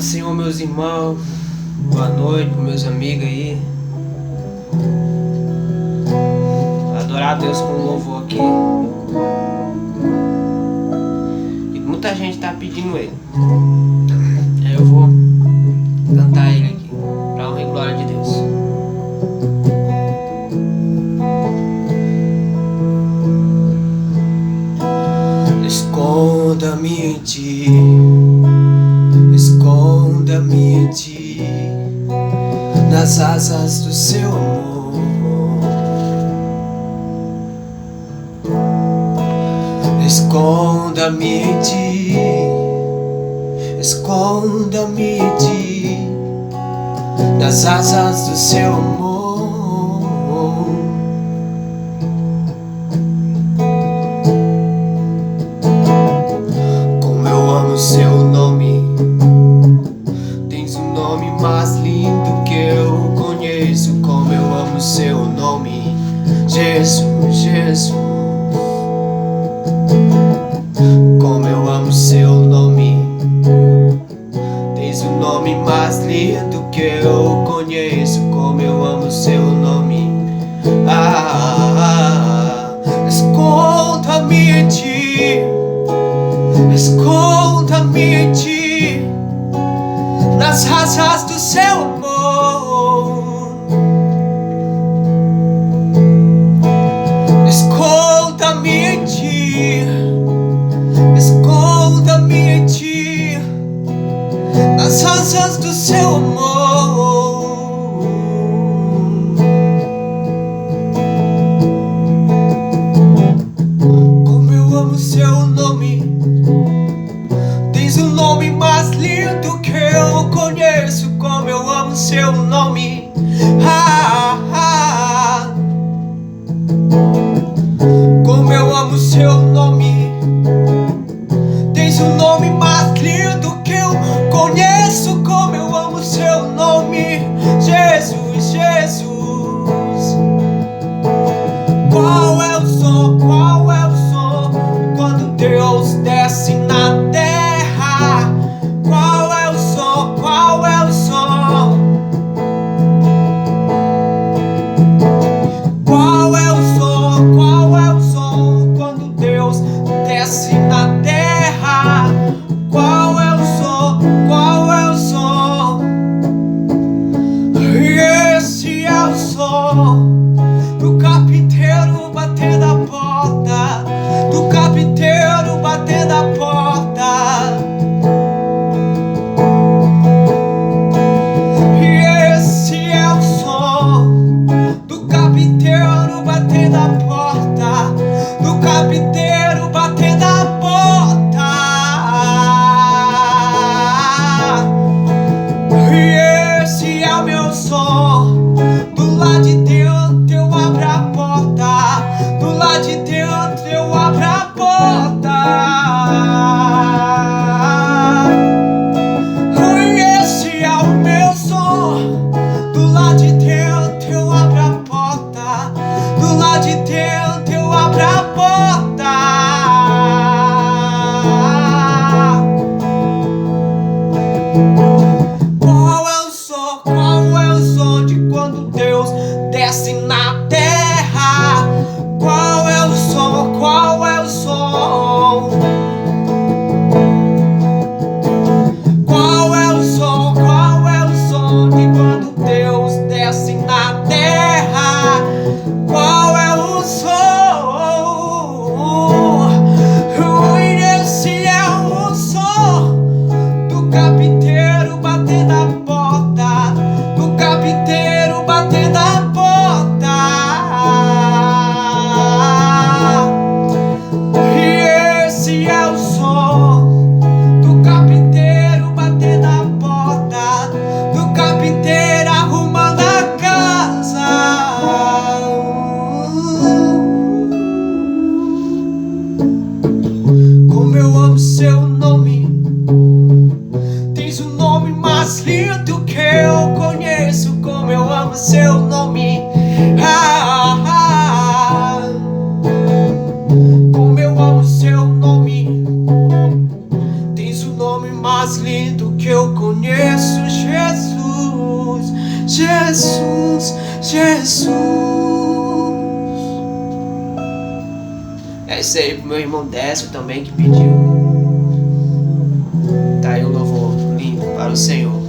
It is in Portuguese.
Senhor, meus irmãos, boa noite, meus amigos aí. Adorar a Deus com louvor aqui. E muita gente tá pedindo ele. Aí eu vou cantar ele aqui, pra honra e glória de Deus. Esconda-me em ti, esconda-me em ti, nas asas do seu amor. Esconda-me em ti, esconda-me em ti, nas asas do seu amor. Como eu amo seu nome, tens um nome mais lindo que eu conheço. Como eu amo seu nome, Jesus, Jesus. Como eu amo seu nome, tens um nome mais lindo que eu conheço. Como eu amo seu nome. Esconda-me em ti, esconda-me em ti, nas asas do seu amor. Esconda-me em ti, esconda-me em ti, nas asas do seu amor. Como eu amo seu nome, tens um nome mais lindo que eu conheço. Como eu amo seu nome. Como eu amo seu nome, tens um nome mais lindo que eu conheço. Como eu amo seu nome, Jesus, Jesus. Qual é o som, qual é o som quando Deus desce na terra? Qual é o som, qual é o som? Qual é o som, qual é o som quando Deus desce na terra? Qual é o som, qual é o som? E esse é o som do carpinteiro batendo a porta, do carpinteiro batendo a porta. E esse é o som do carpinteiro batendo a porta, do carpinteiro batendo a porta. E esse é o meu som. Do lado de dentro eu abro a porta, do lado de dentro eu abro a porta. E esse é o meu som. Do lado de dentro eu abro a porta, do lado de dentro eu abro a porta. Qual é o som, qual é o som de quando Deus desce na terra? Qual é o som, qual é o som? Qual é o som, qual é o som de quando Deus desce na terra? Qual é o som? E esse é o som do carpinteiro Jesus, Jesus. É isso aí pro meu irmão Décio também que pediu. Tá aí o louvor lindo para o Senhor.